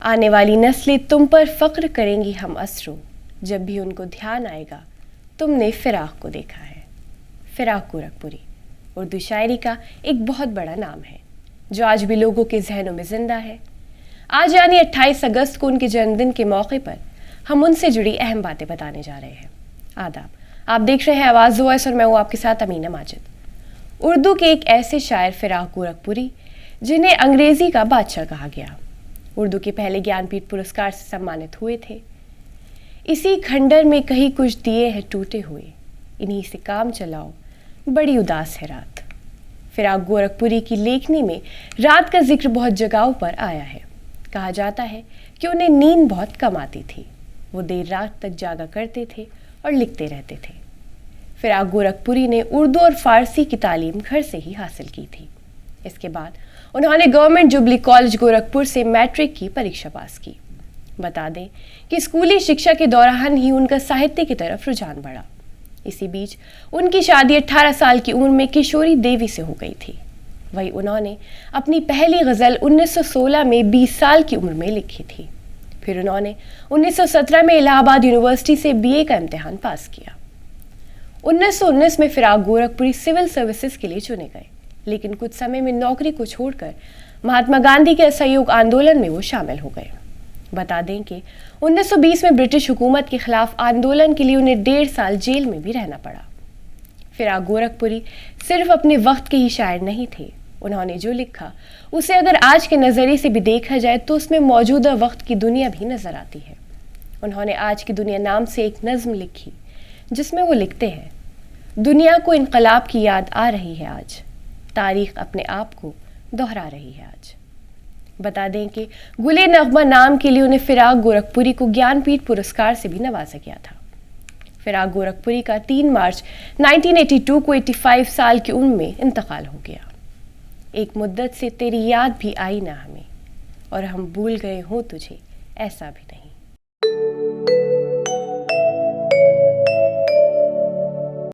आने वाली नस्लें तुम पर फख्र करेंगी हम असरों, जब भी उनको ध्यान आएगा तुमने फिराक को देखा है। फिराक गोरखपुरी उर्दू शायरी का एक बहुत बड़ा नाम है जो आज भी लोगों के जहनों में जिंदा है। आज यानी 28 अगस्त को उनके जन्मदिन के मौके पर हम उनसे जुड़ी अहम बातें बताने जा रहे हैं। आदाब, आप देख रहे हैं आवाज़ वॉइस और मैं हूँ आपके साथ अमीना माजिद। उर्दू के एक ऐसे शायर फिराक गोरखपुरी जिन्हें अंग्रेज़ी का बादशाह कहा गया, उर्दू के पहले ज्ञानपीठ पुरस्कार से सम्मानित हुए थे। इसी खंडर में कहीं कुछ दिए हैं टूटे हुए, इन्हीं से काम चलाओ बड़ी उदास है रात। फिराक गोरखपुरी की लेखनी में रात का जिक्र बहुत जगहों पर आया है। कहा जाता है कि उन्हें नींद बहुत कम आती थी, वो देर रात तक जागा करते थे और लिखते रहते थे। फिराक गोरखपुरी ने उर्दू और फारसी की तालीम घर से ही हासिल की थी। इसके बाद उन्होंने गवर्नमेंट जुबली कॉलेज गोरखपुर से मैट्रिक की परीक्षा पास की। बता दें कि स्कूली शिक्षा के दौरान ही उनका साहित्य की तरफ रुझान बढ़ा। इसी बीच उनकी शादी 18 साल की उम्र में किशोरी देवी से हो गई थी। वही उन्होंने अपनी पहली गज़ल 1916 में 20 साल की उम्र में लिखी थी। फिर उन्होंने 1917 में इलाहाबाद यूनिवर्सिटी से बीए का इम्तिहान पास किया। 1919 में फिराक गोरखपुरी सिविल सर्विसेज के लिए चुने गए, लेकिन कुछ समय में नौकरी को छोड़कर महात्मा गांधी के असहयोग आंदोलन में वो शामिल हो गए। बता दें कि 1920 में ब्रिटिश हुकूमत के खिलाफ आंदोलन के लिए उन्हें 1.5 साल जेल में भी रहना पड़ा। फिराक गोरखपुरी सिर्फ अपने वक्त के ही शायर नहीं थे। उन्होंने जो लिखा उसे अगर आज के नज़रिए से भी देखा जाए तो उसमें मौजूदा वक्त की दुनिया भी नजर आती है। उन्होंने आज की दुनिया नाम से एक नज्म लिखी जिसमें वो लिखते हैं, दुनिया को इनकलाब की याद आ रही है आज, तारीख अपने आप को दोहरा रही है आज। बता दें कि गुले नगमा नाम के लिए उन्हें फिराक गोरखपुरी को ज्ञानपीठ पुरस्कार से भी नवाजा गया था। फिराक गोरखपुरी का 3 मार्च 1982 को 85 साल की उम्र में इंतकाल हो गया। एक मुद्दत से तेरी याद भी आई ना हमें, और हम भूल गए हों तुझे ऐसा भी नहीं।